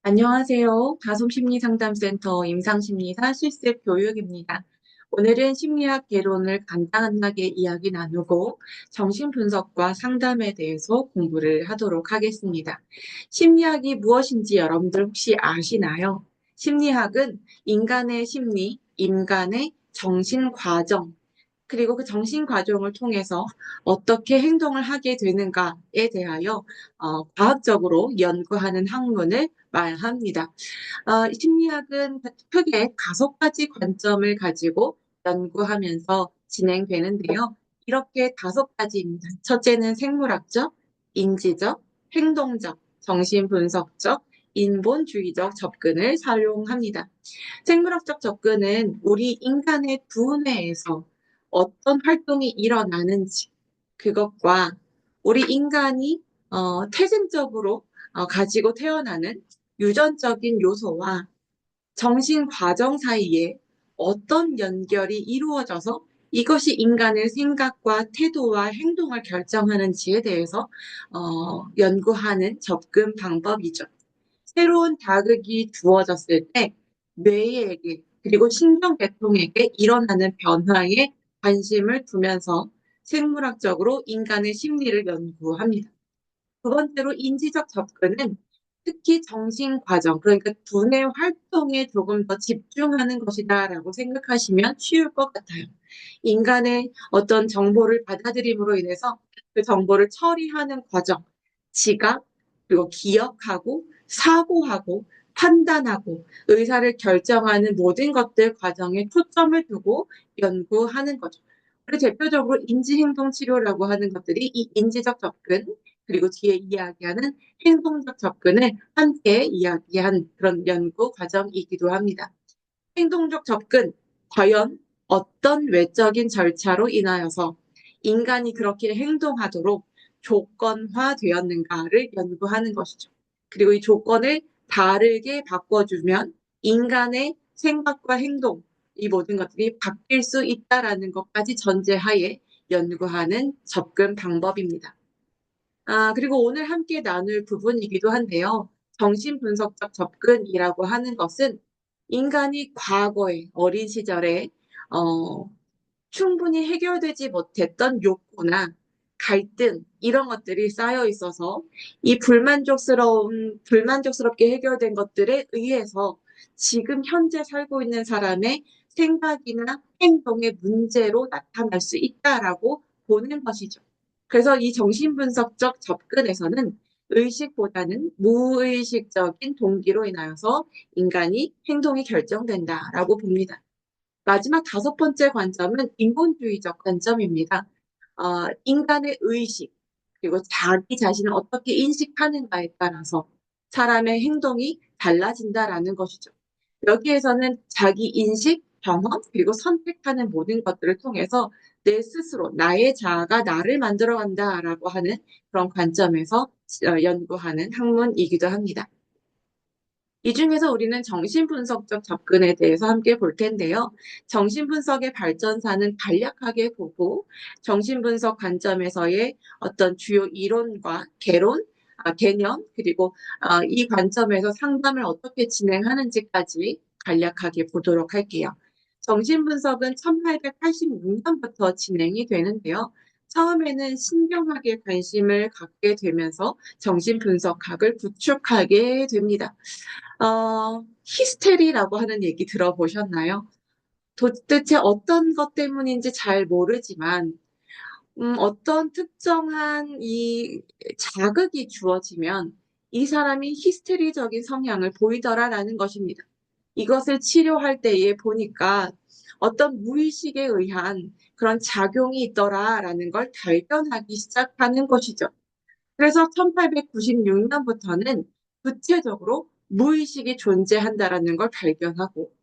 안녕하세요. 가솜심리상담센터 임상심리사 실습 교육입니다. 오늘은 심리학 개론을 간단하게 이야기 나누고 정신분석과 상담에 대해서 공부를 하도록 하겠습니다. 심리학이 무엇인지 여러분들 혹시 아시나요? 심리학은 인간의 심리, 인간의 정신과정, 그리고 그 정신 과정을 통해서 어떻게 행동을 하게 되는가에 대하여 과학적으로 연구하는 학문을 말합니다. 심리학은 크게 5가지 관점을 가지고 연구하면서 진행되는데요. 이렇게 5가지입니다. 첫째는 생물학적, 인지적, 행동적, 정신분석적, 인본주의적 접근을 사용합니다. 생물학적 접근은 우리 인간의 두뇌에서 어떤 활동이 일어나는지 그것과 우리 인간이 태생적으로 가지고 태어나는 유전적인 요소와 정신 과정 사이에 어떤 연결이 이루어져서 이것이 인간의 생각과 태도와 행동을 결정하는지에 대해서 연구하는 접근 방법이죠. 새로운 자극이 주어졌을 때 뇌에게 그리고 신경계통에게 일어나는 변화에 관심을 두면서 생물학적으로 인간의 심리를 연구합니다. 두 번째로 인지적 접근은 특히 정신과정, 그러니까 두뇌 활동에 조금 더 집중하는 것이다라고 생각하시면 쉬울 것 같아요. 인간의 어떤 정보를 받아들임으로 인해서 그 정보를 처리하는 과정, 지각, 그리고 기억하고, 사고하고, 판단하고, 의사를 결정하는 모든 것들 과정에 초점을 두고 연구하는 거죠. 그리고 대표적으로 인지행동치료라고 하는 것들이 이 인지적 접근, 그리고 뒤에 이야기하는 행동적 접근을 함께 이야기한 그런 연구 과정이기도 합니다. 행동적 접근, 과연 어떤 외적인 절차로 인하여서 인간이 그렇게 행동하도록 조건화되었는가를 연구하는 것이죠. 그리고 이 조건을 다르게 바꿔주면 인간의 생각과 행동, 이 모든 것들이 바뀔 수 있다라는 것까지 전제하에 연구하는 접근 방법입니다. 그리고 오늘 함께 나눌 부분이기도 한데요. 정신분석적 접근이라고 하는 것은 인간이 과거에 어린 시절에 어, 충분히 해결되지 못했던 욕구나 갈등 이런 것들이 쌓여 있어서 이 불만족스럽게 해결된 것들에 의해서 지금 현재 살고 있는 사람의 생각이나 행동의 문제로 나타날 수 있다라고 보는 것이죠. 그래서 이 정신분석적 접근에서는 의식보다는 무의식적인 동기로 인하여서 인간이 행동이 결정된다라고 봅니다. 마지막 5번째 관점은 인본주의적 관점입니다. 인간의 의식, 그리고 자기 자신을 어떻게 인식하는가에 따라서 사람의 행동이 달라진다라는 것이죠. 여기에서는 자기 인식, 경험, 그리고 선택하는 모든 것들을 통해서 내 스스로, 나의 자아가 나를 만들어간다라고 하는 그런 관점에서 연구하는 학문이기도 합니다. 이 중에서 우리는 정신분석적 접근에 대해서 함께 볼 텐데요. 정신분석의 발전사는 간략하게 보고 정신분석 관점에서의 어떤 주요 이론과 개론, 개념, 그리고 이 관점에서 상담을 어떻게 진행하는지까지 간략하게 보도록 할게요. 정신분석은 1886년부터 진행이 되는데요. 처음에는 신경학에 관심을 갖게 되면서 정신분석학을 구축하게 됩니다. 히스테리라고 하는 얘기 들어보셨나요? 도대체 어떤 것 때문인지 잘 모르지만, 어떤 특정한 이 자극이 주어지면 이 사람이 히스테리적인 성향을 보이더라라는 것입니다. 이것을 치료할 때에 보니까 어떤 무의식에 의한 그런 작용이 있더라라는 걸 발견하기 시작하는 것이죠. 그래서 1896년부터는 구체적으로 무의식이 존재한다라는 걸 발견하고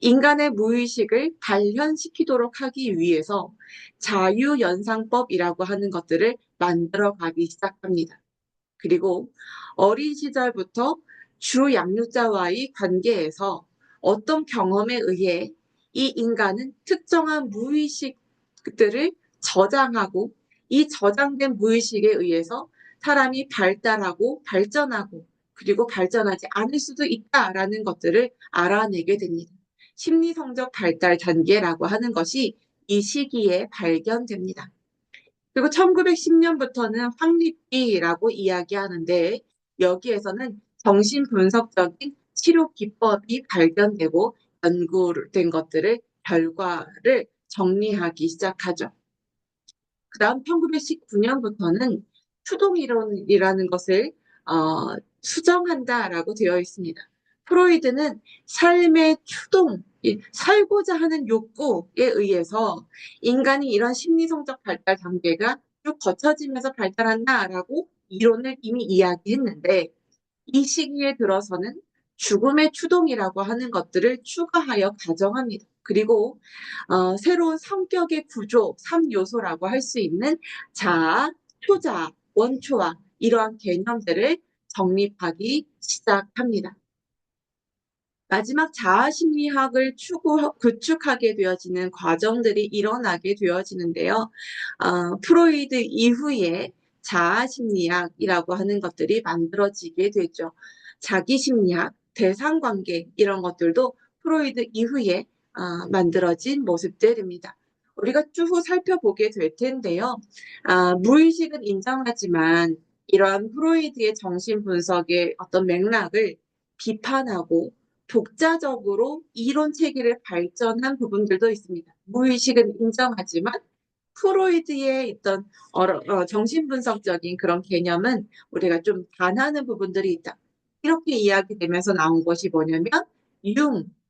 인간의 무의식을 단련시키도록 하기 위해서 자유연상법이라고 하는 것들을 만들어가기 시작합니다. 그리고 어린 시절부터 주 양육자와의 관계에서 어떤 경험에 의해 이 인간은 특정한 무의식들을 저장하고 이 저장된 무의식에 의해서 사람이 발달하고 발전하고 그리고 발전하지 않을 수도 있다라는 것들을 알아내게 됩니다. 심리성적 발달 단계라고 하는 것이 이 시기에 발견됩니다. 그리고 1910년부터는 확립기라고 이야기하는데 여기에서는 정신분석적인 치료 기법이 발견되고 연구된 것들을 결과를 정리하기 시작하죠. 그 다음 1919년부터는 추동이론이라는 것을 수정한다라고 되어 있습니다. 프로이드는 삶의 추동, 살고자 하는 욕구에 의해서 인간이 이런 심리성적 발달 단계가 쭉 거쳐지면서 발달한다라고 이론을 이미 이야기했는데 이 시기에 들어서는 죽음의 추동이라고 하는 것들을 추가하여 가정합니다. 그리고 새로운 성격의 구조, 3요소라고 할 수 있는 자아, 초자아, 원초아 이러한 개념들을 정립하기 시작합니다. 마지막 자아심리학을 구축하게 되어지는 과정들이 일어나게 되어지는데요. 프로이드 이후에 자아심리학이라고 하는 것들이 만들어지게 되죠. 자기심리학, 대상관계 이런 것들도 프로이드 이후에 만들어진 모습들입니다. 우리가 쭉 살펴보게 될 텐데요. 무의식은 인정하지만 이러한 프로이드의 정신분석의 어떤 맥락을 비판하고 독자적으로 이론 체계를 발전한 부분들도 있습니다. 무의식은 인정하지만 프로이드의 있던 정신분석적인 그런 개념은 우리가 좀 반하는 부분들이 있다. 이렇게 이야기되면서 나온 것이 뭐냐면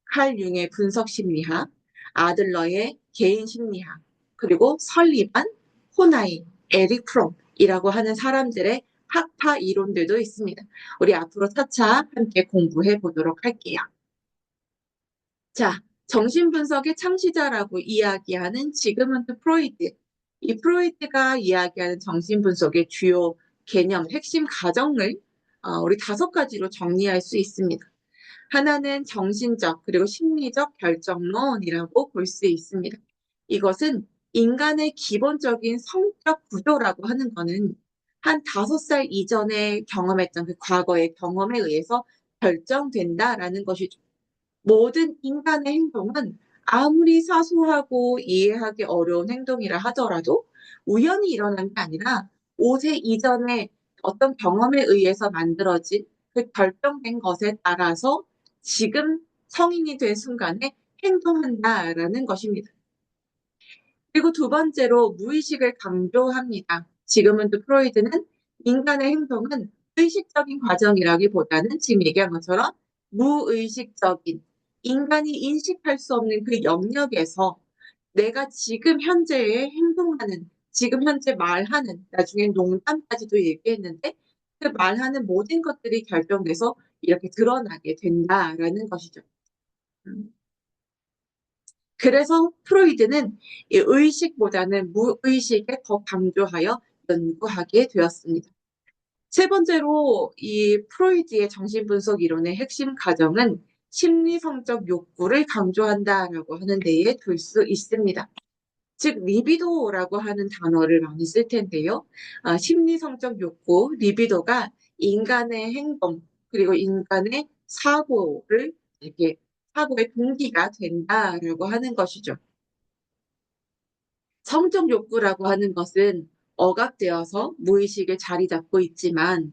칼 융의 분석심리학, 아들러의 개인심리학, 그리고 설리반, 호나이, 에릭 프롬이라고 하는 사람들의 학파 이론들도 있습니다. 우리 앞으로 차차 함께 공부해 보도록 할게요. 자, 정신분석의 창시자라고 이야기하는 지그문드 프로이드. 이 프로이드가 이야기하는 정신분석의 주요 개념, 핵심 가정을 우리 5가지로 정리할 수 있습니다. 하나는 정신적 그리고 심리적 결정론이라고 볼 수 있습니다. 이것은 인간의 기본적인 성격 구조라고 하는 것은 한 5살 이전에 경험했던 그 과거의 경험에 의해서 결정된다라는 것이죠. 모든 인간의 행동은 아무리 사소하고 이해하기 어려운 행동이라 하더라도 우연히 일어난 게 아니라 5세 이전에 어떤 경험에 의해서 만들어진 그 결정된 것에 따라서 지금 성인이 된 순간에 행동한다라는 것입니다. 그리고 두 번째로 무의식을 강조합니다. 지금은 또 프로이드는 인간의 행동은 의식적인 과정이라기보다는 지금 얘기한 것처럼 무의식적인 인간이 인식할 수 없는 그 영역에서 내가 지금 현재에 행동하는, 지금 현재 말하는, 나중에 농담까지도 얘기했는데 그 말하는 모든 것들이 결정돼서 이렇게 드러나게 된다라는 것이죠. 그래서 프로이드는 이 의식보다는 무의식에 더 강조하여 연구하게 되었습니다. 세 번째로 이 프로이드의 정신분석 이론의 핵심 가정은 심리성적 욕구를 강조한다라고 하는 데에 둘 수 있습니다. 즉 리비도라고 하는 단어를 많이 쓸 텐데요. 심리성적 욕구, 리비도가 인간의 행동 그리고 인간의 사고를 이렇게 사고의 동기가 된다라고 하는 것이죠. 성적 욕구라고 하는 것은 억압되어서 무의식에 자리 잡고 있지만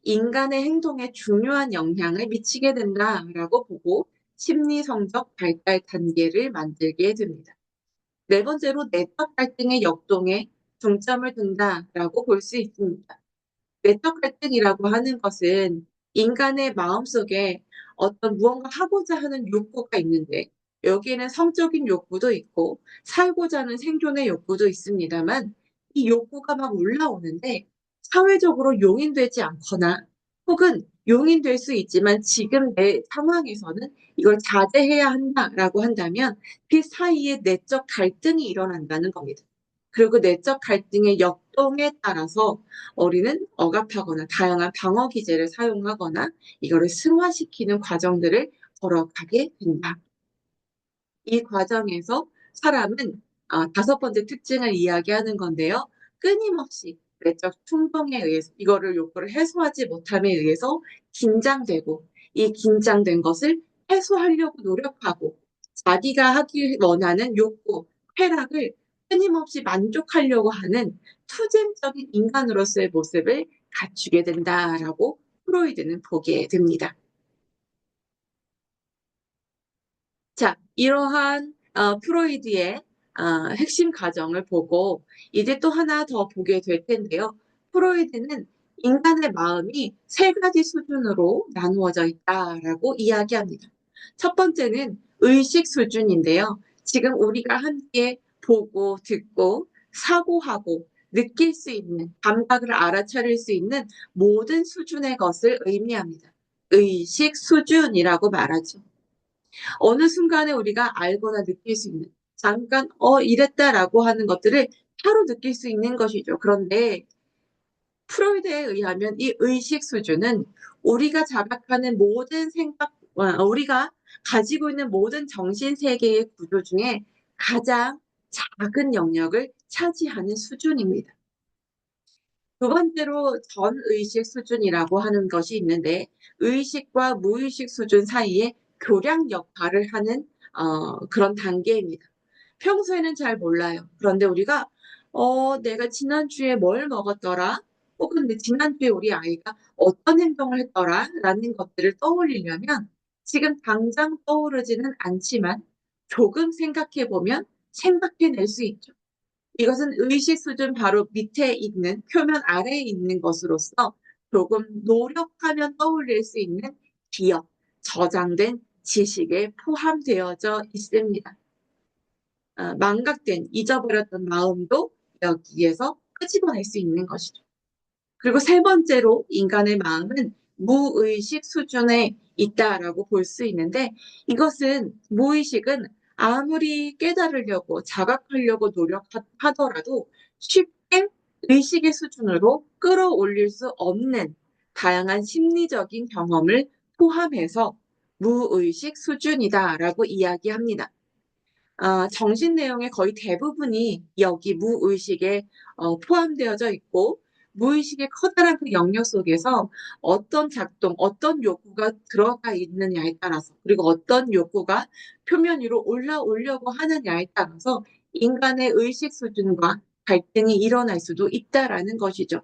인간의 행동에 중요한 영향을 미치게 된다라고 보고 심리성적 발달 단계를 만들게 됩니다. 네 번째로 내적 갈등의 역동에 중점을 둔다라고 볼 수 있습니다. 내적 갈등이라고 하는 것은 인간의 마음속에 어떤 무언가 하고자 하는 욕구가 있는데 여기에는 성적인 욕구도 있고 살고자 하는 생존의 욕구도 있습니다만 이 욕구가 막 올라오는데 사회적으로 용인되지 않거나 혹은 용인될 수 있지만 지금 내 상황에서는 이걸 자제해야 한다라고 한다면 그 사이에 내적 갈등이 일어난다는 겁니다. 그리고 내적 갈등의 역동에 따라서 어린은 억압하거나 다양한 방어 기제를 사용하거나 이거를 승화시키는 과정들을 걸어가게 된다. 이 과정에서 사람은 5번째 특징을 이야기하는 건데요. 끊임없이 내적 충동에 의해서 이거를 욕구를 해소하지 못함에 의해서 긴장되고 이 긴장된 것을 해소하려고 노력하고 자기가 하기 원하는 욕구, 쾌락을 끊임없이 만족하려고 하는 투쟁적인 인간으로서의 모습을 갖추게 된다라고 프로이드는 보게 됩니다. 자, 이러한 프로이드의 핵심 과정을 보고 이제 또 하나 더 보게 될 텐데요. 프로이드는 인간의 마음이 세 가지 수준으로 나누어져 있다라고 이야기합니다. 첫 번째는 의식 수준인데요. 지금 우리가 함께 보고 듣고 사고하고 느낄 수 있는 감각을 알아차릴 수 있는 모든 수준의 것을 의미합니다. 의식 수준이라고 말하죠. 어느 순간에 우리가 알거나 느낄 수 있는 잠깐 이랬다라고 하는 것들을 바로 느낄 수 있는 것이죠. 그런데 프로이드에 의하면 이 의식 수준은 우리가 자각하는 모든 생각, 우리가 가지고 있는 모든 정신 세계의 구조 중에 가장 작은 영역을 차지하는 수준입니다. 두 번째로 전의식 수준이라고 하는 것이 있는데 의식과 무의식 수준 사이에 교량 역할을 하는 그런 단계입니다. 평소에는 잘 몰라요. 그런데 우리가 내가 지난주에 뭘 먹었더라? 혹은 지난주에 우리 아이가 어떤 행동을 했더라? 라는 것들을 떠올리려면 지금 당장 떠오르지는 않지만 조금 생각해보면 생각해낼 수 있죠. 이것은 의식 수준 바로 밑에 있는 표면 아래에 있는 것으로서 조금 노력하면 떠올릴 수 있는 기억, 저장된 지식에 포함되어져 있습니다. 망각된, 잊어버렸던 마음도 여기에서 끄집어낼 수 있는 것이죠. 그리고 세 번째로 인간의 마음은 무의식 수준에 있다라고 볼 수 있는데 이것은 무의식은 아무리 깨달으려고 자각하려고 노력하더라도 쉽게 의식의 수준으로 끌어올릴 수 없는 다양한 심리적인 경험을 포함해서 무의식 수준이다라고 이야기합니다. 정신 내용의 거의 대부분이 여기 무의식에 포함되어져 있고 무의식의 커다란 그 영역 속에서 어떤 작동, 어떤 욕구가 들어가 있느냐에 따라서 그리고 어떤 욕구가 표면 위로 올라오려고 하느냐에 따라서 인간의 의식 수준과 갈등이 일어날 수도 있다라는 것이죠.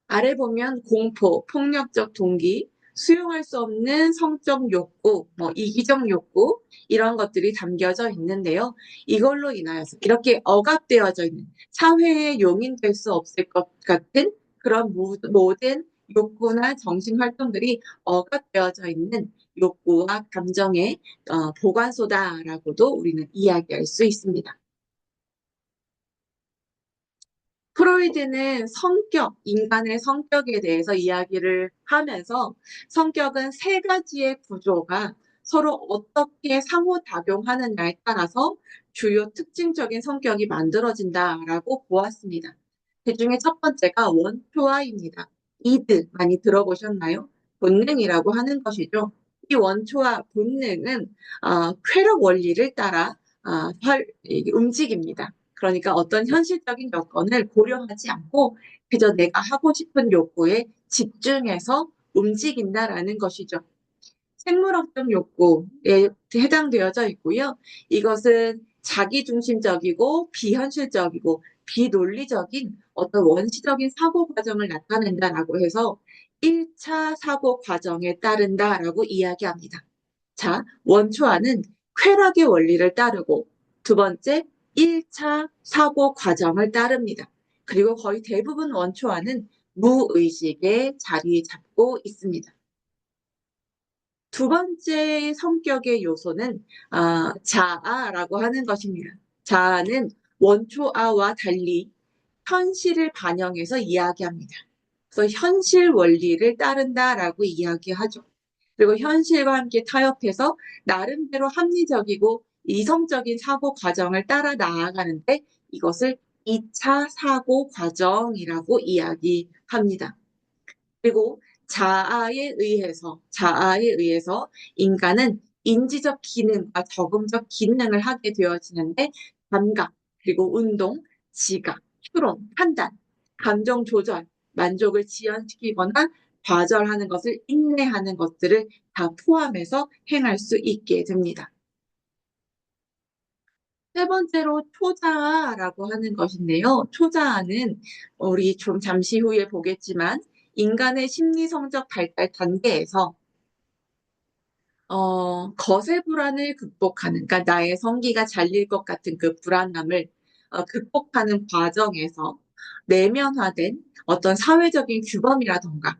아래 보면 공포, 폭력적 동기, 수용할 수 없는 성적 욕구, 이기적 욕구 이런 것들이 담겨져 있는데요. 이걸로 인하여서 이렇게 억압되어져 있는 사회에 용인될 수 없을 것 같은 그런 모든 욕구나 정신 활동들이 억압되어져 있는 욕구와 감정의 보관소다라고도 우리는 이야기할 수 있습니다. 프로이드는 성격, 인간의 성격에 대해서 이야기를 하면서 성격은 세 가지의 구조가 서로 어떻게 상호작용하느냐에 따라서 주요 특징적인 성격이 만들어진다라고 보았습니다. 그 중에 첫 번째가 원초화입니다. 이드 많이 들어보셨나요? 본능이라고 하는 것이죠. 이 원초화 본능은 쾌락 원리를 따라 움직입니다. 그러니까 어떤 현실적인 여건을 고려하지 않고 그저 내가 하고 싶은 욕구에 집중해서 움직인다라는 것이죠. 생물학적 욕구에 해당되어져 있고요. 이것은 자기중심적이고 비현실적이고 비논리적인 어떤 원시적인 사고 과정을 나타낸다라고 해서 1차 사고 과정에 따른다라고 이야기합니다. 자, 원초화는 쾌락의 원리를 따르고 두 번째 1차 사고 과정을 따릅니다. 그리고 거의 대부분 원초화는 무의식에 자리 잡고 있습니다. 두 번째 성격의 요소는 자아라고 하는 것입니다. 자아는 원초아와 달리 현실을 반영해서 이야기합니다. 그래서 현실 원리를 따른다라고 이야기하죠. 그리고 현실과 함께 타협해서 나름대로 합리적이고 이성적인 사고 과정을 따라 나아가는데 이것을 2차 사고 과정이라고 이야기합니다. 그리고 자아에 의해서 인간은 인지적 기능과 적응적 기능을 하게 되어지는데 감각, 그리고 운동, 지각, 추론, 판단, 감정 조절, 만족을 지연시키거나 좌절하는 것을 인내하는 것들을 다 포함해서 행할 수 있게 됩니다. 세 번째로 초자아라고 하는 것인데요. 초자아는 우리 좀 잠시 후에 보겠지만 인간의 심리성적 발달 단계에서 거세 불안을 극복하는, 그러니까 나의 성기가 잘릴 것 같은 그 불안함을 극복하는 과정에서 내면화된 어떤 사회적인 규범이라던가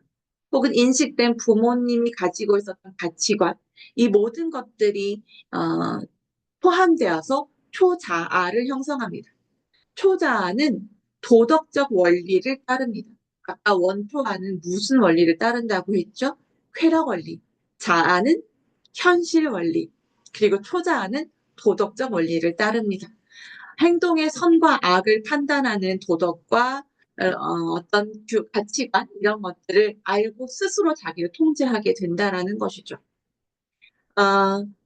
혹은 인식된 부모님이 가지고 있었던 가치관, 이 모든 것들이 포함되어서 초자아를 형성합니다. 초자아는 도덕적 원리를 따릅니다. 아까 원초아는 무슨 원리를 따른다고 했죠? 쾌락 원리. 자아는 현실 원리. 그리고 초자아는 도덕적 원리를 따릅니다. 행동의 선과 악을 판단하는 도덕과 어떤 가치관 이런 것들을 알고 스스로 자기를 통제하게 된다라는 것이죠.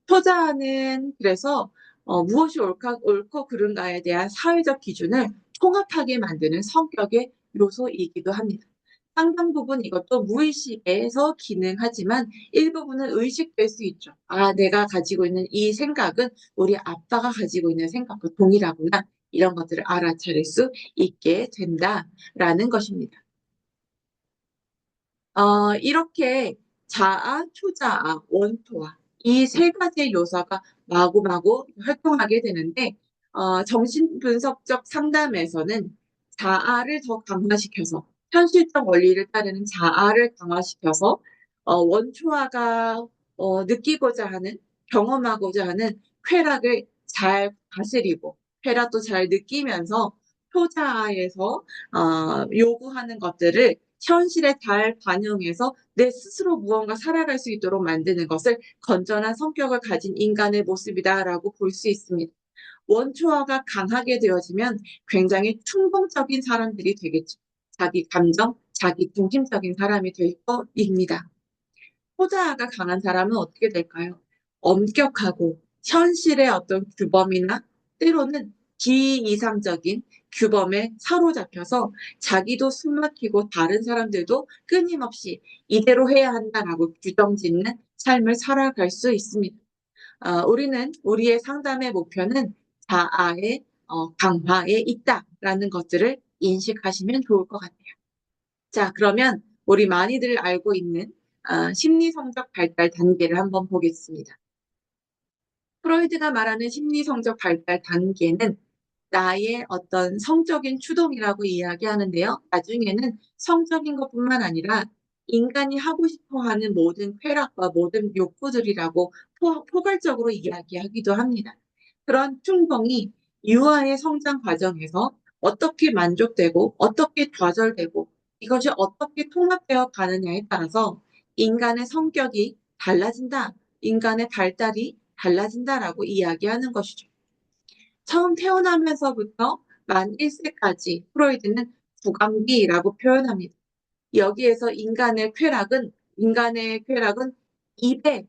초자아는 그래서 무엇이 옳고 그른가에 대한 사회적 기준을 통합하게 만드는 성격의 요소이기도 합니다. 상당 부분 이것도 무의식에서 기능하지만 일부분은 의식될 수 있죠. 아, 내가 가지고 있는 이 생각은 우리 아빠가 가지고 있는 생각과 동일하구나. 이런 것들을 알아차릴 수 있게 된다라는 것입니다. 이렇게 자아, 초자아, 원토아 이 세 가지의 요소가 마구마구 활동하게 되는데 정신분석적 상담에서는 자아를 더 강화시켜서 현실적 원리를 따르는 자아를 강화시켜서 원초아가 느끼고자 하는 경험하고자 하는 쾌락을 잘 다스리고 쾌락도 잘 느끼면서 초자아에서 요구하는 것들을 현실에 잘 반영해서 내 스스로 무언가 살아갈 수 있도록 만드는 것을 건전한 성격을 가진 인간의 모습이다라고 볼 수 있습니다. 원초화가 강하게 되어지면 굉장히 충동적인 사람들이 되겠죠. 자기 감정, 자기 중심적인 사람이 될 것입니다. 호자아가 강한 사람은 어떻게 될까요? 엄격하고 현실의 어떤 규범이나 때로는 비이상적인 규범에 사로잡혀서 자기도 숨막히고 다른 사람들도 끊임없이 이대로 해야 한다라고 규정짓는 삶을 살아갈 수 있습니다. 우리는 우리의 상담의 목표는 자아의 강화에 있다라는 것들을 인식하시면 좋을 것 같아요. 자, 그러면 우리 많이들 알고 있는 심리 성적 발달 단계를 한번 보겠습니다. 프로이드가 말하는 심리 성적 발달 단계는 나의 어떤 성적인 추동이라고 이야기하는데요. 나중에는 성적인 것뿐만 아니라 인간이 하고 싶어 하는 모든 쾌락과 모든 욕구들이라고 포괄적으로 이야기하기도 합니다. 그런 충동이 유아의 성장 과정에서 어떻게 만족되고 어떻게 좌절되고 이것이 어떻게 통합되어 가느냐에 따라서 인간의 성격이 달라진다, 인간의 발달이 달라진다라고 이야기하는 것이죠. 처음 태어나면서부터 만 1세까지 프로이드는 구강기라고 표현합니다. 여기에서 인간의 쾌락은 입에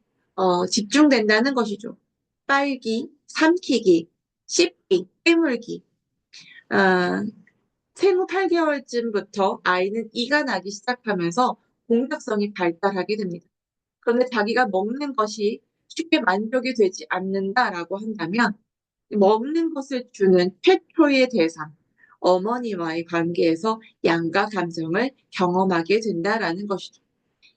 집중된다는 것이죠. 빨기, 삼키기, 씹기, 깨물기. 아, 생후 8개월쯤부터 아이는 이가 나기 시작하면서 공격성이 발달하게 됩니다. 그런데 자기가 먹는 것이 쉽게 만족이 되지 않는다라고 한다면 먹는 것을 주는 최초의 대상, 어머니와의 관계에서 양가 감정을 경험하게 된다라는 것이죠.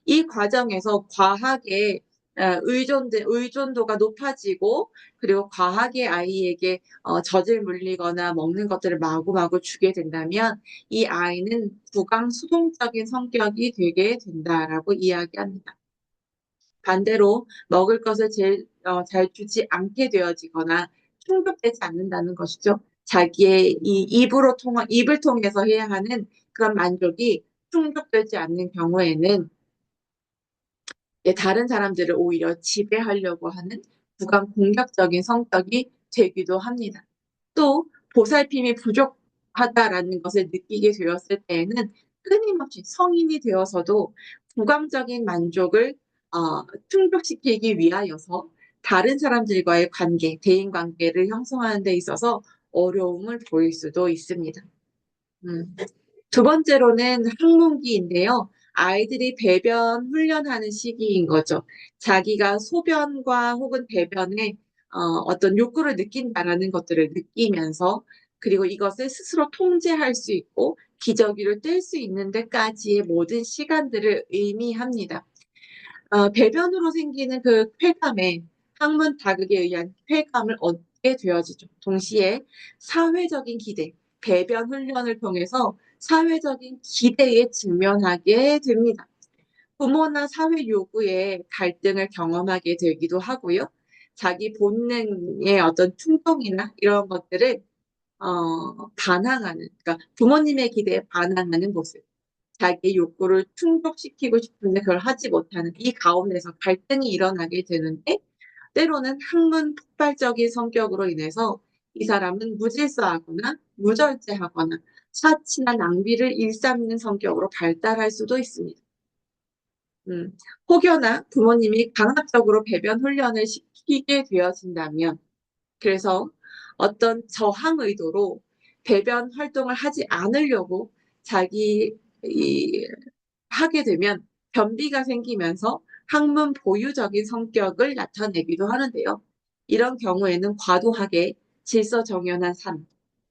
이 과정에서 과하게 의존도가 높아지고 그리고 과하게 아이에게 젖을 물리거나 먹는 것들을 마구마구 주게 된다면 이 아이는 구강수동적인 성격이 되게 된다라고 이야기합니다. 반대로 먹을 것을 잘 주지 않게 되어지거나 충족되지 않는다는 것이죠. 자기의 이 입을 통해서 해야 하는 그런 만족이 충족되지 않는 경우에는 다른 사람들을 오히려 지배하려고 하는 공격적인 성격이 되기도 합니다. 또 보살핌이 부족하다라는 것을 느끼게 되었을 때에는 끊임없이 성인이 되어서도 구강적인 만족을 충족시키기 위하여서 다른 사람들과의 관계, 대인 관계를 형성하는 데 있어서 어려움을 보일 수도 있습니다. 음. 두 번째로는 항문기인데요. 아이들이 배변 훈련하는 시기인 거죠. 자기가 소변과 혹은 배변에 어떤 욕구를 느낀다라는 것들을 느끼면서 그리고 이것을 스스로 통제할 수 있고 기저귀를 뗄 수 있는 데까지의 모든 시간들을 의미합니다. 배변으로 생기는 그 쾌감에 항문 자극에 의한 쾌감을 얻게 되어지죠. 동시에 사회적인 기대, 배변 훈련을 통해서 사회적인 기대에 직면하게 됩니다. 부모나 사회 요구에 갈등을 경험하게 되기도 하고요. 자기 본능의 어떤 충동이나 이런 것들을 반항하는, 그러니까 부모님의 기대에 반항하는 모습. 자기의 욕구를 충족시키고 싶은데 그걸 하지 못하는 이 가운데서 갈등이 일어나게 되는데 때로는 학문 폭발적인 성격으로 인해서 이 사람은 무질서하거나 무절제하거나 사치나 낭비를 일삼는 성격으로 발달할 수도 있습니다. 음, 혹여나 부모님이 강압적으로 배변 훈련을 시키게 되어진다면 그래서 어떤 저항 의도로 배변 활동을 하지 않으려고 자기 이 하게 되면 변비가 생기면서 항문 보유적인 성격을 나타내기도 하는데요. 이런 경우에는 과도하게 질서정연한 삶,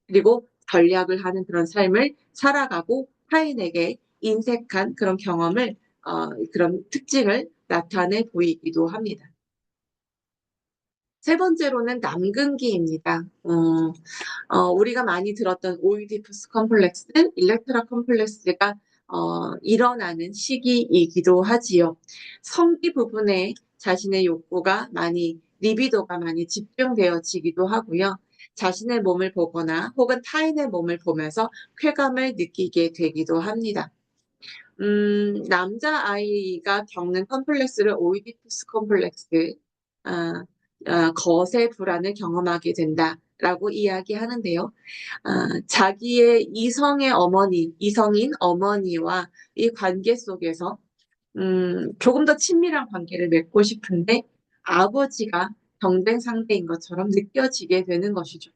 그리고 전략을 하는 그런 삶을 살아가고 타인에게 인색한 그런 경험을, 그런 특징을 나타내 보이기도 합니다. 세 번째로는 남근기입니다. 우리가 많이 들었던 오이디푸스 컴플렉스, 일렉트라 컴플렉스가 일어나는 시기이기도 하지요. 성기 부분에 자신의 욕구가 많이, 리비도가 많이 집중되어지기도 하고요. 자신의 몸을 보거나 혹은 타인의 몸을 보면서 쾌감을 느끼게 되기도 합니다. 남자아이가 겪는 컴플렉스를 오이디푸스 컴플렉스, 아, 거세 불안을 경험하게 된다라고 이야기하는데요. 자기의 이성의 어머니, 이성인 어머니와 이 관계 속에서 조금 더 친밀한 관계를 맺고 싶은데 아버지가 경쟁 상대인 것처럼 느껴지게 되는 것이죠.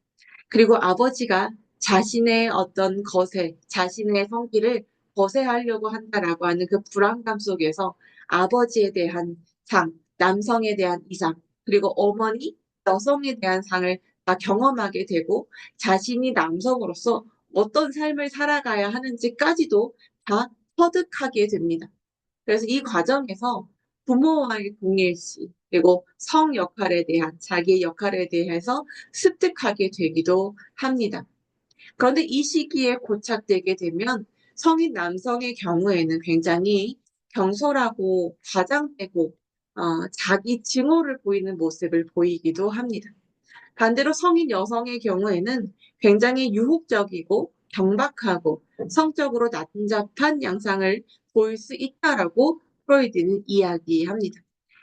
그리고 아버지가 자신의 어떤 거세, 자신의 성기를 거세하려고 한다라고 하는 그 불안감 속에서 아버지에 대한 상, 남성에 대한 이상, 그리고 어머니, 여성에 대한 상을 다 경험하게 되고 자신이 남성으로서 어떤 삶을 살아가야 하는지까지도 다 터득하게 됩니다. 그래서 이 과정에서 부모와의 동일시, 그리고 성 역할에 대한, 자기의 역할에 대해서 습득하게 되기도 합니다. 그런데 이 시기에 고착되게 되면 성인 남성의 경우에는 굉장히 경솔하고 과장되고, 자기 증오를 보이는 모습을 보이기도 합니다. 반대로 성인 여성의 경우에는 굉장히 유혹적이고 경박하고 성적으로 난잡한 양상을 보일 수 있다라고 프로이드는 이야기합니다.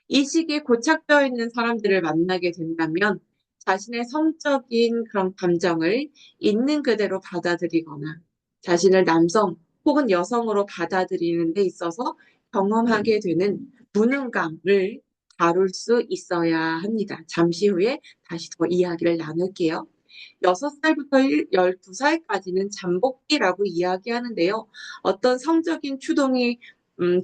이 시기에 고착되어 있는 사람들을 만나게 된다면 자신의 성적인 그런 감정을 있는 그대로 받아들이거나 자신을 남성 혹은 여성으로 받아들이는 데 있어서 경험하게 되는 무능감을 다룰 수 있어야 합니다. 잠시 후에 다시 더 이야기를 나눌게요. 6살부터 12살까지는 잠복기라고 이야기하는데요. 어떤 성적인 추동이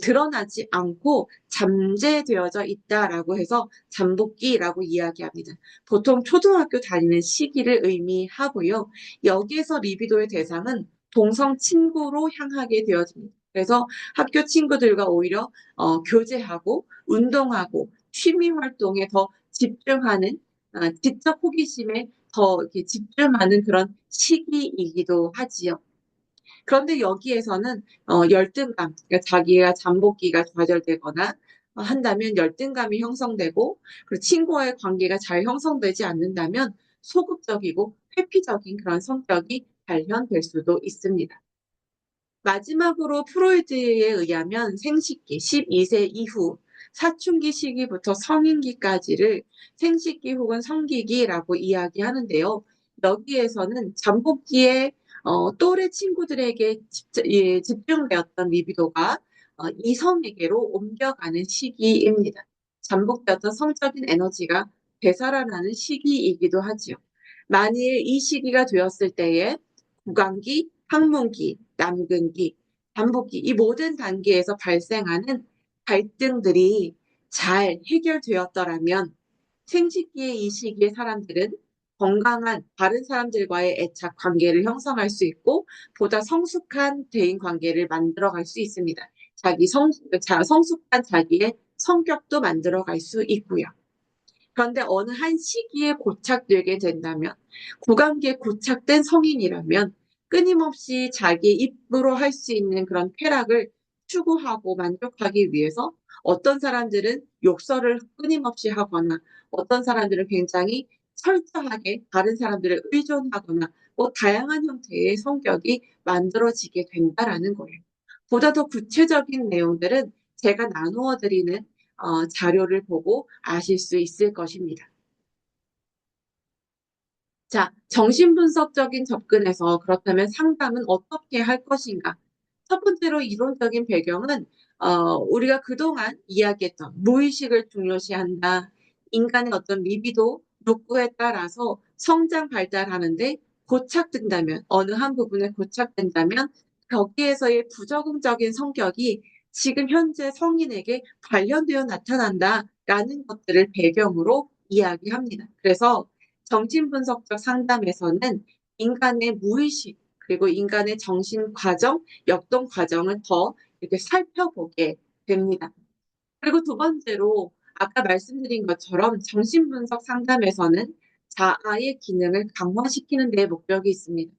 드러나지 않고 잠재되어져 있다라고 해서 잠복기라고 이야기합니다. 보통 초등학교 다니는 시기를 의미하고요. 여기에서 리비도의 대상은 동성 친구로 향하게 되어집니다. 그래서 학교 친구들과 오히려 교제하고 운동하고 취미 활동에 더 집중하는 지적 호기심에 더 이렇게 집중하는 그런 시기이기도 하지요. 그런데 여기에서는 열등감, 그러니까 자기가 잠복기가 좌절되거나 한다면 열등감이 형성되고 그리고 친구와의 관계가 잘 형성되지 않는다면 소극적이고 회피적인 그런 성격이 발현될 수도 있습니다. 마지막으로 프로이드에 의하면 생식기 12세 이후 사춘기 시기부터 성인기까지를 생식기 혹은 성기기라고 이야기하는데요. 여기에서는 잠복기에 또래 친구들에게 집중되었던 리비도가 이성에게로 옮겨가는 시기입니다. 잠복되었던 성적인 에너지가 되살아나는 시기이기도 하지요. 만일 이 시기가 되었을 때에 구강기, 항문기, 남근기, 잠복기 이 모든 단계에서 발생하는 갈등들이 잘 해결되었더라면 생식기의 이 시기에 사람들은 건강한 다른 사람들과의 애착 관계를 형성할 수 있고 보다 성숙한 대인 관계를 만들어갈 수 있습니다. 성숙한 자기의 성격도 만들어갈 수 있고요. 그런데 어느 한 시기에 고착되게 된다면, 구강기에 고착된 성인이라면 끊임없이 자기 입으로 할 수 있는 그런 쾌락을 추구하고 만족하기 위해서 어떤 사람들은 욕설을 끊임없이 하거나 어떤 사람들은 굉장히 철저하게 다른 사람들을 의존하거나 다양한 형태의 성격이 만들어지게 된다라는 거예요. 보다 더 구체적인 내용들은 제가 나누어 드리는 자료를 보고 아실 수 있을 것입니다. 자, 정신분석적인 접근에서 그렇다면 상담은 어떻게 할 것인가? 첫 번째로 이론적인 배경은 우리가 그동안 이야기했던 무의식을 중요시한다. 인간의 어떤 리비도, 욕구에 따라서 성장 발달하는데 고착된다면, 어느 한 부분에 고착된다면 거기에서의 부적응적인 성격이 지금 현재 성인에게 관련되어 나타난다라는 것들을 배경으로 이야기합니다. 그래서 정신분석적 상담에서는 인간의 무의식 그리고 인간의 정신 과정, 역동 과정을 더 이렇게 살펴보게 됩니다. 그리고 두 번째로 아까 말씀드린 것처럼 정신분석 상담에서는 자아의 기능을 강화시키는 데 목적이 있습니다.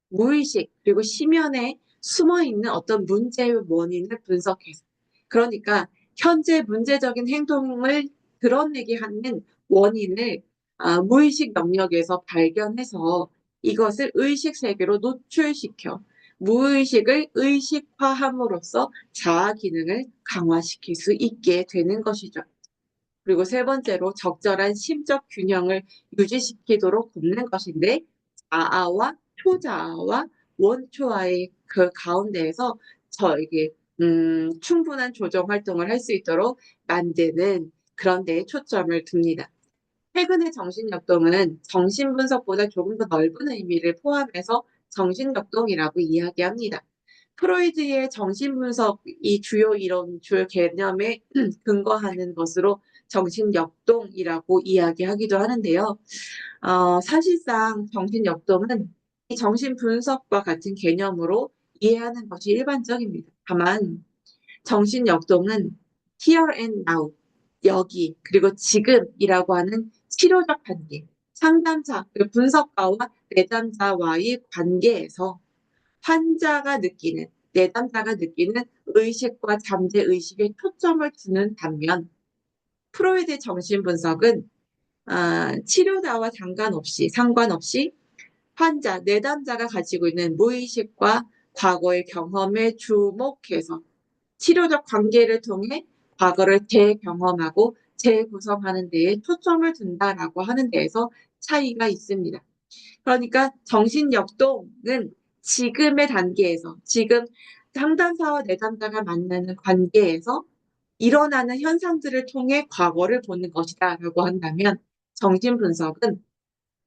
무의식 그리고 심연에 숨어있는 어떤 문제의 원인을 분석해서 그러니까 현재 문제적인 행동을 드러내게 하는 원인을 무의식 영역에서 발견해서 이것을 의식 세계로 노출시켜 무의식을 의식화함으로써 자아 기능을 강화시킬 수 있게 되는 것이죠. 그리고 세 번째로 적절한 심적 균형을 유지시키도록 돕는 것인데 자아와 초자아와 원초아의 그 가운데에서 저에게 충분한 조정 활동을 할 수 있도록 만드는 그런 데에 초점을 둡니다. 최근의 정신역동은 정신분석보다 조금 더 넓은 의미를 포함해서 정신역동이라고 이야기합니다. 프로이드의 정신분석 이 주요 이론, 주요 개념에 근거하는 것으로 정신역동이라고 이야기하기도 하는데요. 사실상 정신역동은 이 정신분석과 같은 개념으로 이해하는 것이 일반적입니다. 다만 정신역동은 here and now, 여기, 그리고 지금이라고 하는 치료적 관계, 상담자, 그리고 분석가와 내담자와의 관계에서 환자가 느끼는, 내담자가 느끼는 의식과 잠재의식에 초점을 두는 반면 프로이드 정신분석은 치료자와 상관없이 환자, 내담자가 가지고 있는 무의식과 과거의 경험에 주목해서 치료적 관계를 통해 과거를 재경험하고 재구성하는 데에 초점을 둔다라고 하는 데에서 차이가 있습니다. 그러니까 정신역동은 지금의 단계에서, 지금 상담사와 내담자가 만나는 관계에서 일어나는 현상들을 통해 과거를 보는 것이다라고 한다면 정신분석은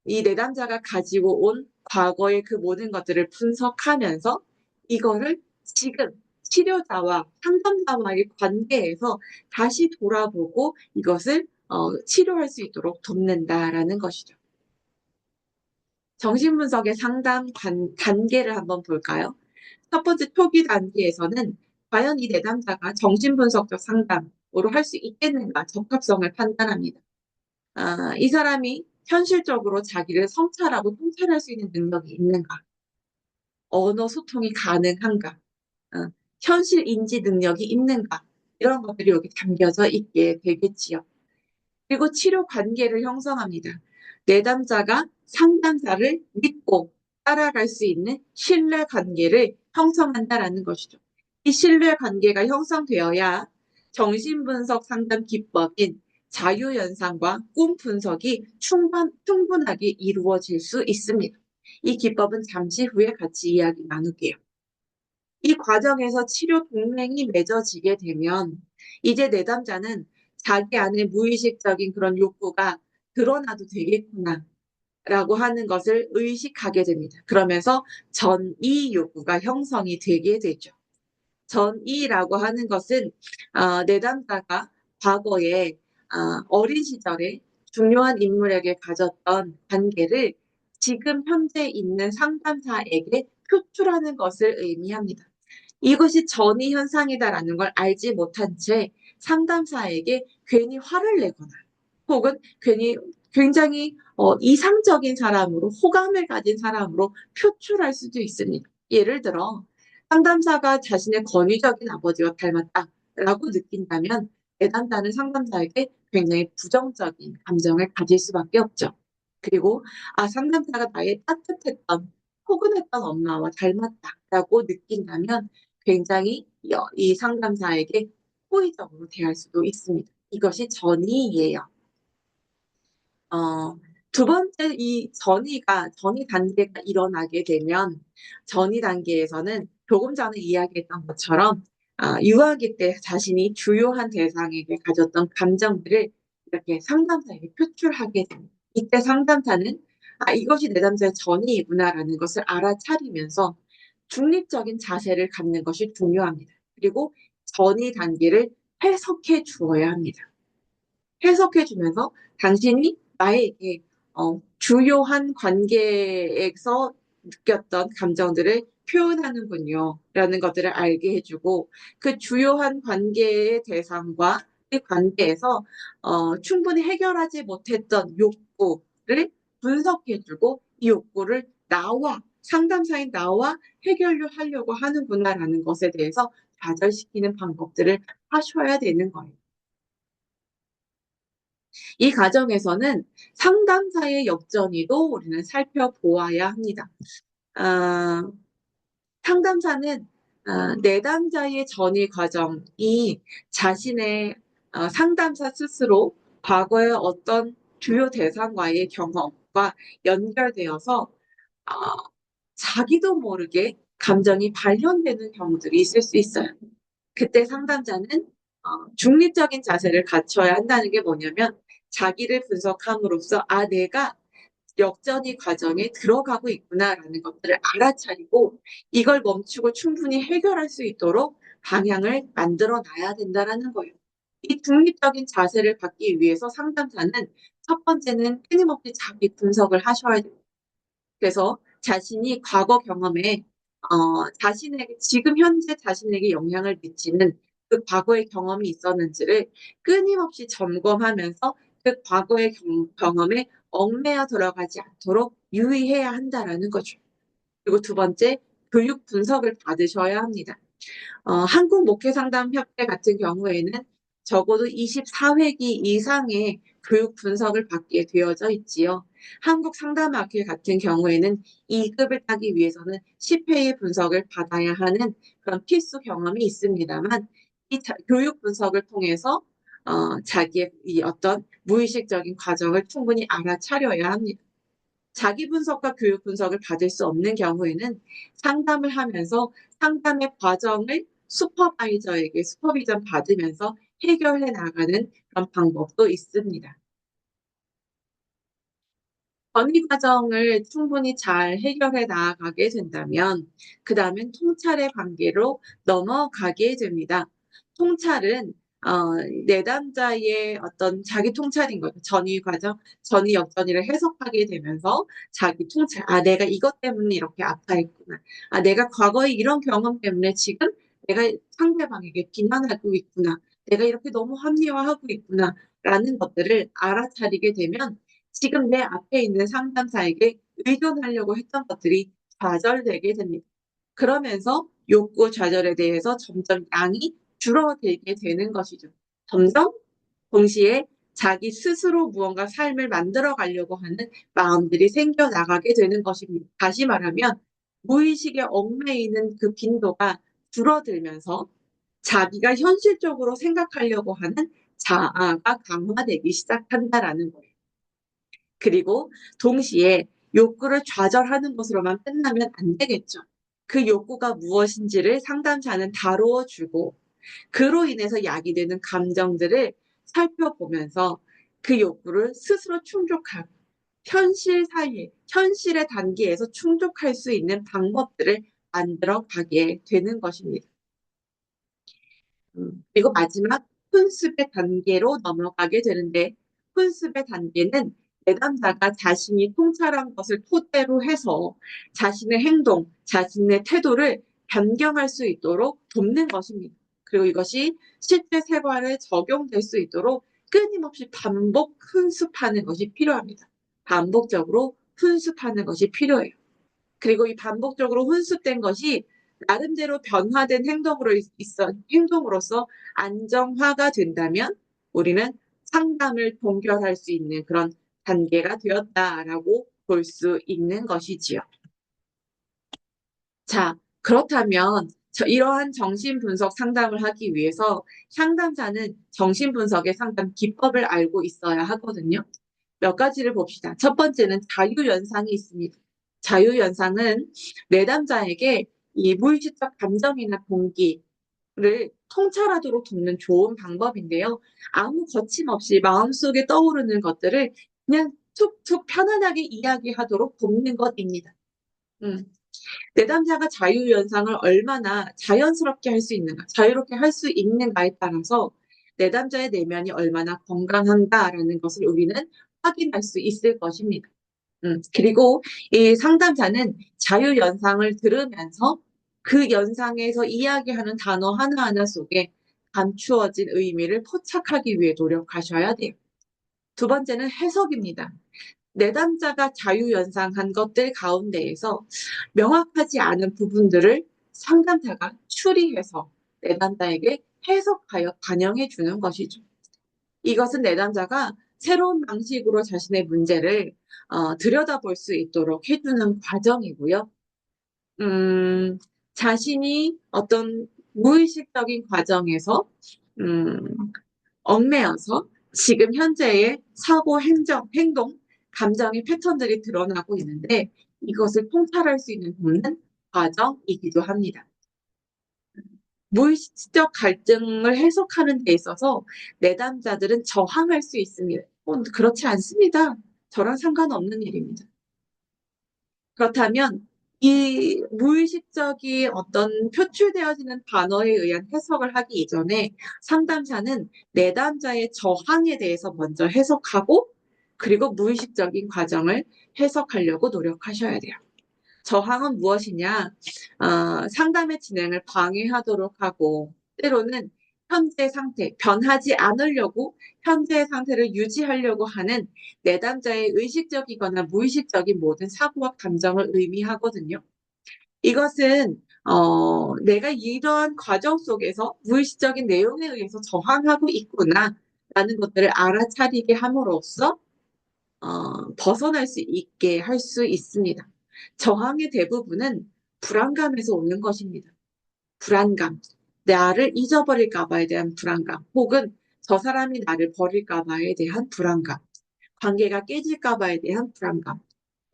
이 내담자가 가지고 온 과거의 그 모든 것들을 분석하면서 이거를 지금 치료자와 상담자와의 관계에서 다시 돌아보고 이것을 치료할 수 있도록 돕는다라는 것이죠. 정신분석의 단계를 한번 볼까요? 첫 번째 초기 단계에서는 과연 이 내담자가 정신분석적 상담으로 할 수 있겠는가 적합성을 판단합니다. 이 사람이 현실적으로 자기를 성찰하고 통찰할 수 있는 능력이 있는가? 언어 소통이 가능한가? 현실 인지 능력이 있는가? 이런 것들이 여기 담겨져 있게 되겠지요. 그리고 치료 관계를 형성합니다. 내담자가 상담자를 믿고 따라갈 수 있는 신뢰 관계를 형성한다라는 것이죠. 이 신뢰 관계가 형성되어야 정신분석 상담 기법인 자유연상과 꿈 분석이 충분하게 이루어질 수 있습니다. 이 기법은 잠시 후에 같이 이야기 나눌게요. 이 과정에서 치료 동맹이 맺어지게 되면 이제 내담자는 자기 안에 무의식적인 그런 욕구가 드러나도 되겠구나 라고 하는 것을 의식하게 됩니다. 그러면서 전이 욕구가 형성이 되게 되죠. 전이라고 하는 것은 내담자가 과거에 어린 시절에 중요한 인물에게 가졌던 관계를 지금 현재 있는 상담사에게 표출하는 것을 의미합니다. 이것이 전이 현상이다라는 걸 알지 못한 채 상담사에게 괜히 화를 내거나 혹은 괜히 굉장히 이상적인 사람으로 호감을 가진 사람으로 표출할 수도 있습니다. 예를 들어 상담사가 자신의 권위적인 아버지와 닮았다라고 느낀다면 내담자는 상담사에게 굉장히 부정적인 감정을 가질 수밖에 없죠. 그리고 상담사가 나의 따뜻했던 포근했던 엄마와 닮았다라고 느낀다면 굉장히 이 상담사에게 호의적으로 대할 수도 있습니다. 이것이 전이예요. 두 번째 이 전이 단계가 일어나게 되면 전이 단계에서는 조금 전에 이야기했던 것처럼 유아기 때 자신이 주요한 대상에게 가졌던 감정들을 이렇게 상담사에게 표출하게 됩니다. 이때 상담사는 이것이 내담자의 전이구나라는 것을 알아차리면서 중립적인 자세를 갖는 것이 중요합니다. 그리고 전이 단계를 해석해 주어야 합니다. 해석해 주면서 당신이 나에게 주요한 관계에서 느꼈던 감정들을 표현하는군요. 라는 것들을 알게 해주고 그 주요한 관계의 대상과 그 관계에서 충분히 해결하지 못했던 욕구를 분석해주고 이 욕구를 상담사인 나와 해결하려고 하는구나라는 것에 대해서 좌절시키는 방법들을 하셔야 되는 거예요. 이 과정에서는 상담사의 역전이도 우리는 살펴보아야 합니다. 아, 상담사는 내담자의 전이 과정이 자신의 상담사 스스로 과거의 어떤 주요 대상과의 경험과 연결되어서 아, 자기도 모르게 감정이 발현되는 경우들이 있을 수 있어요. 그때 상담자는 중립적인 자세를 갖춰야 한다는 게 뭐냐면 자기를 분석함으로써 내가 역전이 과정에 들어가고 있구나라는 것들을 알아차리고 이걸 멈추고 충분히 해결할 수 있도록 방향을 만들어 놔야 된다라는 거예요. 이 중립적인 자세를 갖기 위해서 상담사는 첫 번째는 끊임없이 자기 분석을 하셔야 돼요. 그래서 자신이 과거 경험에 자신에게 지금 현재 자신에게 영향을 미치는 그 과거의 경험이 있었는지를 끊임없이 점검하면서 그 과거의 경험에 얽매여 들어가지 않도록 유의해야 한다라는 거죠. 그리고 두 번째, 교육 분석을 받으셔야 합니다. 한국목회상담협회 같은 경우에는 적어도 24회기 이상의 교육 분석을 받게 되어져 있지요. 한국상담학회 같은 경우에는 2급을 따기 위해서는 10회의 분석을 받아야 하는 그런 필수 경험이 있습니다만 이 교육 분석을 통해서 자기의 이 어떤 무의식적인 과정을 충분히 알아차려야 합니다. 자기 분석과 교육 분석을 받을 수 없는 경우에는 상담을 하면서 상담의 과정을 슈퍼바이저에게 슈퍼비전 받으면서 해결해 나가는 그런 방법도 있습니다. 권위 과정을 충분히 잘 해결해 나가게 된다면 그 다음엔 통찰의 관계로 넘어가게 됩니다. 통찰은 내담자의 어떤 자기 통찰인 거죠. 전위 과정, 전위 역전위를 해석하게 되면서 자기 통찰, 내가 이것 때문에 이렇게 아파했구나. 내가 과거에 이런 경험 때문에 지금 내가 상대방에게 비난하고 있구나. 내가 이렇게 너무 합리화하고 있구나. 라는 것들을 알아차리게 되면 지금 내 앞에 있는 상담사에게 의존하려고 했던 것들이 좌절되게 됩니다. 그러면서 욕구 좌절에 대해서 점점 양이 줄어들게 되는 것이죠. 점점 동시에 자기 스스로 무언가 삶을 만들어 가려고 하는 마음들이 생겨나가게 되는 것입니다. 다시 말하면 무의식에 얽매이는 그 빈도가 줄어들면서 자기가 현실적으로 생각하려고 하는 자아가 강화되기 시작한다라는 거예요. 그리고 동시에 욕구를 좌절하는 것으로만 끝나면 안 되겠죠. 그 욕구가 무엇인지를 상담사는 다루어 주고 그로 인해서 야기되는 감정들을 살펴보면서 그 욕구를 스스로 충족하고 현실 사이에, 현실의 단계에서 충족할 수 있는 방법들을 만들어 가게 되는 것입니다. 그리고 마지막 훈습의 단계로 넘어가게 되는데, 훈습의 단계는 내담자가 자신이 통찰한 것을 토대로 해서 자신의 행동, 자신의 태도를 변경할 수 있도록 돕는 것입니다. 그리고 이것이 실제 생활에 적용될 수 있도록 끊임없이 반복 훈습하는 것이 필요합니다. 반복적으로 훈습하는 것이 필요해요. 그리고 이 반복적으로 훈습된 것이 나름대로 변화된 행동으로서 안정화가 된다면 우리는 상담을 동결할 수 있는 그런 단계가 되었다라고 볼 수 있는 것이지요. 자, 그렇다면 이러한 정신분석 상담을 하기 위해서 상담자는 정신분석의 상담 기법을 알고 있어야 하거든요. 몇 가지를 봅시다. 첫 번째는 자유연상이 있습니다. 자유연상은 내담자에게 이 무의식적 감정이나 동기를 통찰하도록 돕는 좋은 방법인데요. 아무 거침없이 마음속에 떠오르는 것들을 그냥 툭툭 편안하게 이야기하도록 돕는 것입니다. 음. 내담자가 자유연상을 얼마나 자연스럽게 할 수 있는가, 자유롭게 할 수 있는가에 따라서 내담자의 내면이 얼마나 건강한가라는 것을 우리는 확인할 수 있을 것입니다. 그리고 이 상담자는 자유연상을 들으면서 그 연상에서 이야기하는 단어 하나하나 속에 감추어진 의미를 포착하기 위해 노력하셔야 돼요. 두 번째는 해석입니다. 내담자가 자유연상한 것들 가운데에서 명확하지 않은 부분들을 상담자가 추리해서 내담자에게 해석하여 반영해 주는 것이죠. 이것은 내담자가 새로운 방식으로 자신의 문제를 들여다볼 수 있도록 해주는 과정이고요. 음, 자신이 어떤 무의식적인 과정에서 음, 얽매여서 지금 현재의 사고, 행동, 감정의 패턴들이 드러나고 있는데 이것을 통찰할 수 있는 돕는 과정이기도 합니다. 무의식적 갈등을 해석하는 데 있어서 내담자들은 저항할 수 있습니다. 그렇지 않습니다. 저랑 상관없는 일입니다. 그렇다면 이 무의식적인 어떤 표출되어지는 단어에 의한 해석을 하기 이전에 상담사는 내담자의 저항에 대해서 먼저 해석하고 그리고 무의식적인 과정을 해석하려고 노력하셔야 돼요. 저항은 무엇이냐? 상담의 진행을 방해하도록 하고 때로는 현재 상태, 변하지 않으려고 현재의 상태를 유지하려고 하는 내담자의 의식적이거나 무의식적인 모든 사고와 감정을 의미하거든요. 이것은 내가 이러한 과정 속에서 무의식적인 내용에 의해서 저항하고 있구나 라는 것들을 알아차리게 함으로써 벗어날 수 있게 할 수 있습니다. 저항의 대부분은 불안감에서 오는 것입니다. 불안감, 나를 잊어버릴까 봐에 대한 불안감, 혹은 저 사람이 나를 버릴까 봐에 대한 불안감, 관계가 깨질까 봐에 대한 불안감,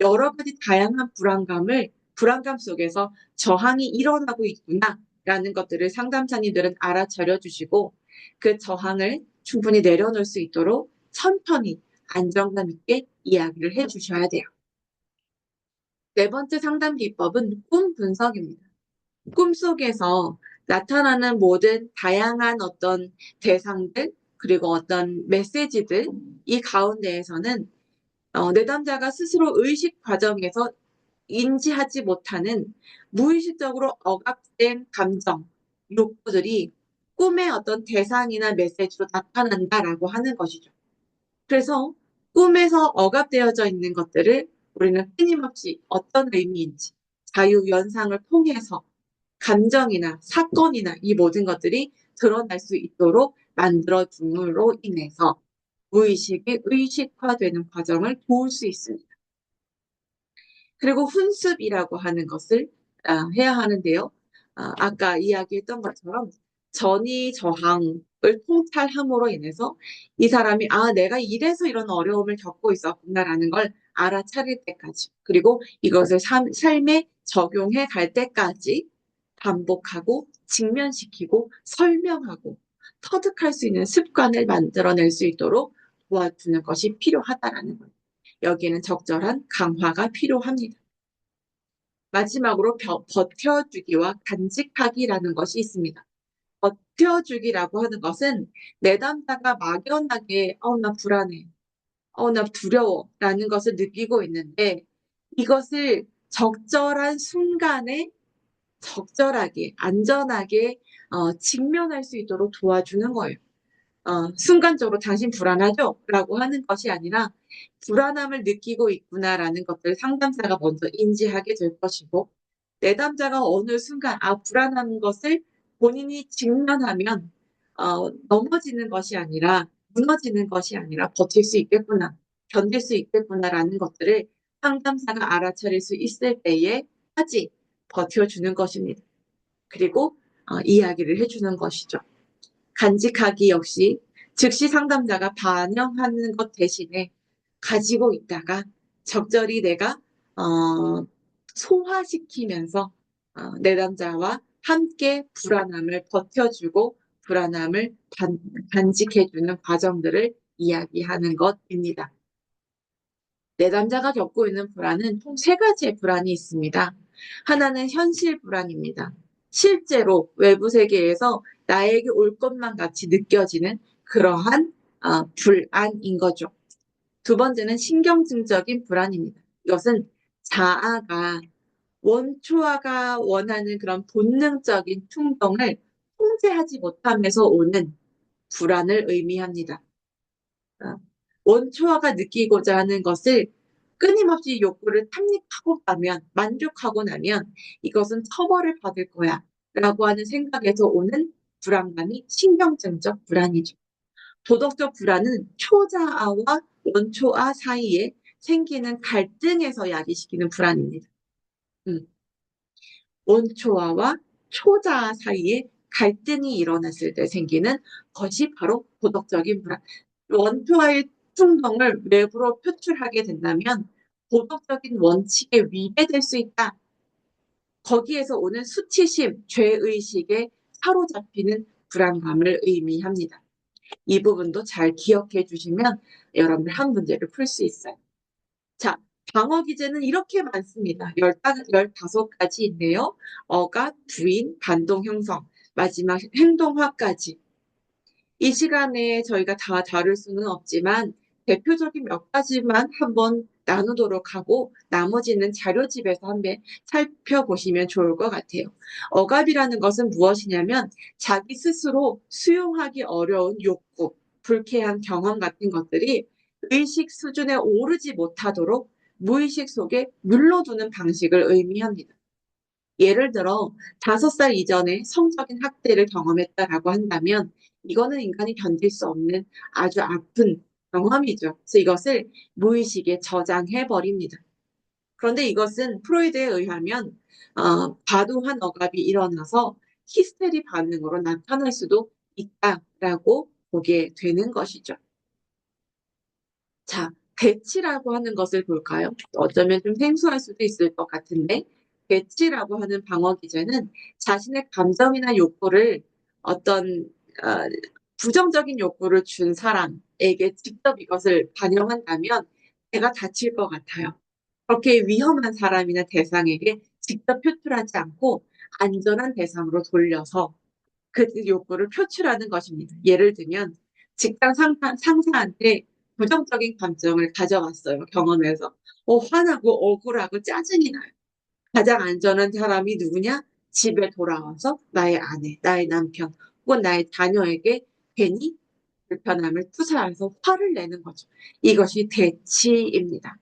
여러 가지 다양한 불안감 속에서 저항이 일어나고 있구나라는 것들을 상담사님들은 알아차려 주시고 그 저항을 충분히 내려놓을 수 있도록 천천히 안정감 있게 이야기를 해 주셔야 돼요. 네 번째 상담 기법은 꿈 분석입니다. 꿈속에서 나타나는 모든 다양한 어떤 대상들, 그리고 어떤 메시지들, 이 가운데에서는 내담자가 스스로 의식 과정에서 인지하지 못하는 무의식적으로 억압된 감정, 욕구들이 꿈의 어떤 대상이나 메시지로 나타난다라고 하는 것이죠. 그래서 꿈에서 억압되어져 있는 것들을 우리는 끊임없이 어떤 의미인지 자유연상을 통해서 감정이나 사건이나 이 모든 것들이 드러날 수 있도록 만들어줌으로 인해서 무의식이 의식화되는 과정을 도울 수 있습니다. 그리고 훈습이라고 하는 것을 해야 하는데요. 아까 이야기했던 것처럼 전이 저항을 통찰함으로 인해서 이 사람이 내가 이래서 이런 어려움을 겪고 있었구나라는 걸 알아차릴 때까지 그리고 이것을 삶에 적용해 갈 때까지 반복하고 직면시키고 설명하고 터득할 수 있는 습관을 만들어낼 수 있도록 도와주는 것이 필요하다라는 거예요. 여기에는 적절한 강화가 필요합니다. 마지막으로 버텨주기와 간직하기라는 것이 있습니다. 버텨주기라고 하는 것은 내담자가 막연하게 나 불안해, 나 두려워 라는 것을 느끼고 있는데 이것을 적절한 순간에 적절하게 안전하게 직면할 수 있도록 도와주는 거예요. 순간적으로 당신 불안하죠? 라고 하는 것이 아니라 불안함을 느끼고 있구나라는 것들을 상담사가 먼저 인지하게 될 것이고 내담자가 어느 순간 불안한 것을 본인이 직면하면 넘어지는 것이 아니라 무너지는 것이 아니라 버틸 수 있겠구나, 견딜 수 있겠구나라는 것들을 상담사가 알아차릴 수 있을 때에까지 버텨주는 것입니다. 그리고 이야기를 해주는 것이죠. 간직하기 역시 즉시 상담자가 반영하는 것 대신에 가지고 있다가 적절히 내가 소화시키면서 내담자와 함께 불안함을 버텨주고 불안함을 간직해주는 과정들을 이야기하는 것입니다. 내담자가 겪고 있는 불안은 총 세 가지의 불안이 있습니다. 하나는 현실 불안입니다. 실제로 외부 세계에서 나에게 올 것만 같이 느껴지는 그러한 불안인 거죠. 두 번째는 신경증적인 불안입니다. 이것은 자아가 원초아가 원하는 그런 본능적인 충동을 통제하지 못하면서 오는 불안을 의미합니다. 원초아가 느끼고자 하는 것을 끊임없이 욕구를 탐닉하고 나면, 만족하고 나면 이것은 처벌을 받을 거야 라고 하는 생각에서 오는 불안감이 신경증적 불안이죠. 도덕적 불안은 초자아와 원초아 사이에 생기는 갈등에서 야기시키는 불안입니다. 원초아와 초자아 사이에 갈등이 일어났을 때 생기는 것이 바로 도덕적인 불안. 원초아의 충동을 외부로 표출하게 된다면 도덕적인 원칙에 위배될 수 있다. 거기에서 오는 수치심, 죄의식에 사로잡히는 불안감을 의미합니다. 이 부분도 잘 기억해 주시면 여러분들 한 문제를 풀 수 있어요. 자, 방어 기제는 이렇게 많습니다. 15가지인데요. 억압, 부인, 반동 형성, 마지막 행동화까지. 이 시간에 저희가 다 다룰 수는 없지만 대표적인 몇 가지만 한번 나누도록 하고 나머지는 자료집에서 한번 살펴보시면 좋을 것 같아요. 억압이라는 것은 무엇이냐면 자기 스스로 수용하기 어려운 욕구, 불쾌한 경험 같은 것들이 의식 수준에 오르지 못하도록 무의식 속에 눌러두는 방식을 의미합니다. 예를 들어 5살 이전에 성적인 학대를 경험했다라고 한다면 이거는 인간이 견딜 수 없는 아주 아픈 경험이죠. 그래서 이것을 무의식에 저장해 버립니다. 그런데 이것은 프로이드에 의하면 과도한 억압이 일어나서 히스테리 반응으로 나타날 수도 있다라고 보게 되는 것이죠. 자, 대치라고 하는 것을 볼까요? 어쩌면 좀 생소할 수도 있을 것 같은데, 대치라고 하는 방어 기제는 자신의 감정이나 욕구를 어떤 어, 부정적인 욕구를 준 사람에게 직접 이것을 반영한다면 내가 다칠 것 같아요. 그렇게 위험한 사람이나 대상에게 직접 표출하지 않고 안전한 대상으로 돌려서 그 욕구를 표출하는 것입니다. 예를 들면 직장 상사한테 부정적인 감정을 가져왔어요. 경험에서. 화나고 억울하고 짜증이 나요. 가장 안전한 사람이 누구냐? 집에 돌아와서 나의 아내, 나의 남편 혹은 나의 자녀에게 괜히 불편함을 투사해서 화를 내는 거죠. 이것이 대치입니다.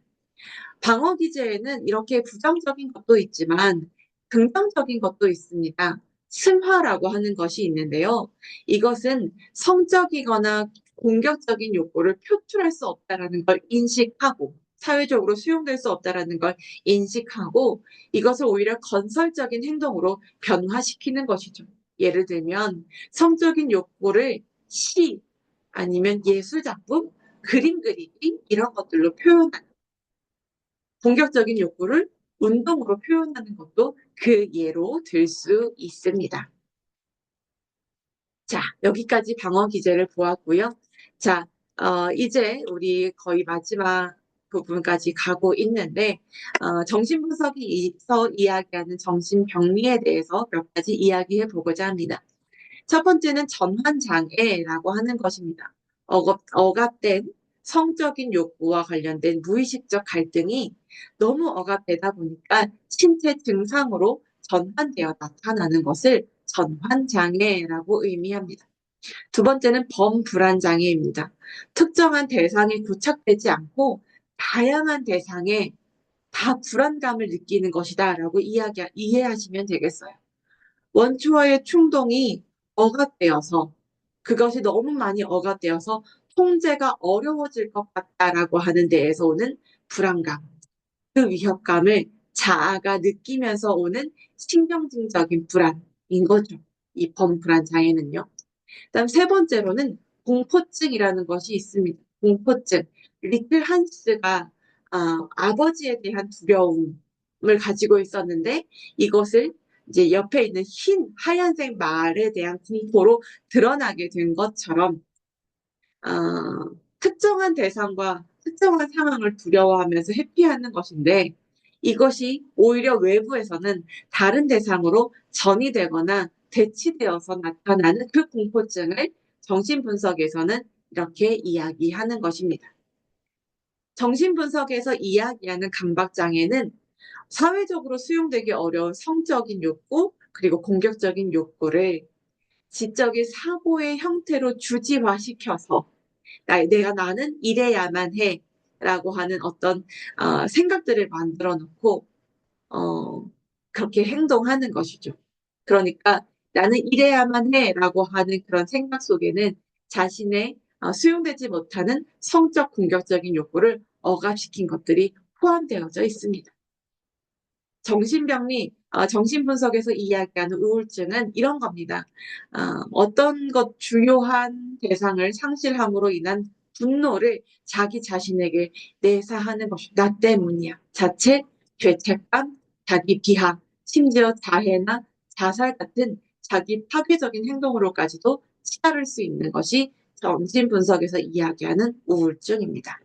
방어 기제에는 이렇게 부정적인 것도 있지만 긍정적인 것도 있습니다. 승화라고 하는 것이 있는데요. 이것은 성적이거나 공격적인 욕구를 표출할 수 없다라는 걸 인식하고 사회적으로 수용될 수 없다라는 걸 인식하고 이것을 오히려 건설적인 행동으로 변화시키는 것이죠. 예를 들면 성적인 욕구를 시 아니면 예술 작품, 그림 그리기 이런 것들로 표현하는 공격적인 욕구를 운동으로 표현하는 것도 그 예로 들 수 있습니다. 자, 여기까지 방어 기제를 보았고요. 자, 이제 우리 거의 마지막 부분까지 가고 있는데 정신분석에서 이야기하는 정신병리에 대해서 몇 가지 이야기해 보고자 합니다. 첫 번째는 전환장애라고 하는 것입니다. 억압된 성적인 욕구와 관련된 무의식적 갈등이 너무 억압되다 보니까 신체 증상으로 전환되어 나타나는 것을 전환장애라고 의미합니다. 두 번째는 범불안장애입니다. 특정한 대상에 고착되지 않고 다양한 대상에 다 불안감을 느끼는 것이다라고 이해하시면 되겠어요. 원초와의 충동이 억압되어서 그것이 너무 많이 억압되어서 통제가 어려워질 것 같다라고 하는 데에서 오는 불안감, 그 위협감을 자아가 느끼면서 오는 신경증적인 불안인 거죠. 이 범불안 장애는요. 그다음 세 번째로는 공포증이라는 것이 있습니다. 공포증. 리틀 한스가 아버지에 대한 두려움을 가지고 있었는데 이것을 이제 옆에 있는 하얀색 말에 대한 공포로 드러나게 된 것처럼 특정한 대상과 특정한 상황을 두려워하면서 회피하는 것인데 이것이 오히려 외부에서는 다른 대상으로 전이되거나 대치되어서 나타나는 그 공포증을 정신분석에서는 이렇게 이야기하는 것입니다. 정신분석에서 이야기하는 강박장애는 사회적으로 수용되기 어려운 성적인 욕구 그리고 공격적인 욕구를 지적인 사고의 형태로 주지화시켜서 나는 이래야만 해 라고 하는 어떤 생각들을 만들어 놓고 그렇게 행동하는 것이죠. 그러니까 나는 이래야만 해 라고 하는 그런 생각 속에는 자신의 수용되지 못하는 성적 공격적인 욕구를 억압시킨 것들이 포함되어져 있습니다. 정신분석에서 이야기하는 우울증은 이런 겁니다. 어떤 것 주요한 대상을 상실함으로 인한 분노를 자기 자신에게 내사하는 것이 나 때문이야. 자책, 죄책감, 자기 비하, 심지어 자해나 자살 같은 자기 파괴적인 행동으로까지도 치달을 수 있는 것이 정신분석에서 이야기하는 우울증입니다.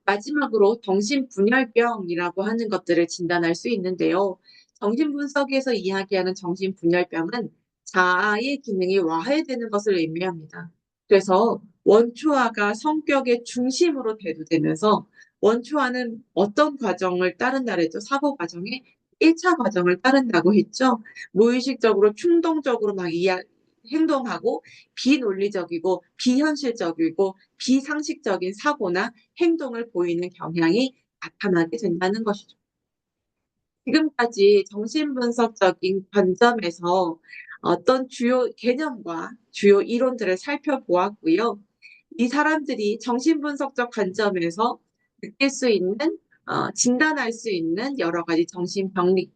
마지막으로 정신분열병이라고 하는 것들을 진단할 수 있는데요. 정신분석에서 이야기하는 정신분열병은 자아의 기능이 와해되는 것을 의미합니다. 그래서 원초아가 성격의 중심으로 대두되면서 원초아는 어떤 과정을 따른다 그랬죠? 사고 과정에 1차 과정을 따른다고 했죠. 무의식적으로 충동적으로 행동하고 비논리적이고 비현실적이고 비상식적인 사고나 행동을 보이는 경향이 나타나게 된다는 것이죠. 지금까지 정신분석적인 관점에서 어떤 주요 개념과 주요 이론들을 살펴보았고요. 이 사람들이 정신분석적 관점에서 느낄 수 있는, 진단할 수 있는 여러 가지 정신병리,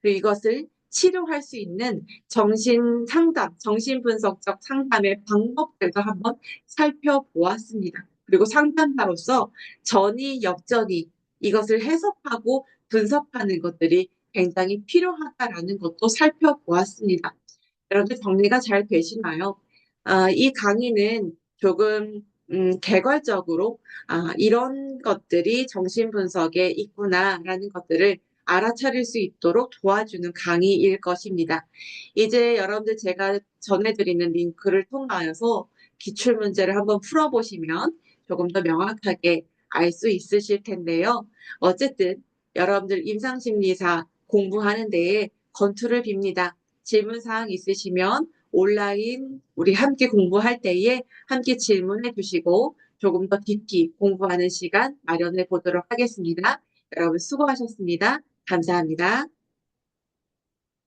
그리고 이것을 치료할 수 있는 정신상담, 정신분석적 상담의 방법들도 한번 살펴보았습니다. 그리고 상담사로서 전이, 역전이 이것을 해석하고 분석하는 것들이 굉장히 필요하다라는 것도 살펴보았습니다. 여러분들 정리가 잘 되시나요? 이 강의는 조금 개괄적으로 이런 것들이 정신분석에 있구나라는 것들을 알아차릴 수 있도록 도와주는 강의일 것입니다. 이제 여러분들 제가 전해드리는 링크를 통하여서 기출문제를 한번 풀어보시면 조금 더 명확하게 알 수 있으실 텐데요. 어쨌든 여러분들 임상심리사 공부하는 데에 건투를 빕니다. 질문사항 있으시면 온라인 우리 함께 공부할 때에 함께 질문해 주시고 조금 더 깊이 공부하는 시간 마련해 보도록 하겠습니다. 여러분 수고하셨습니다. 감사합니다.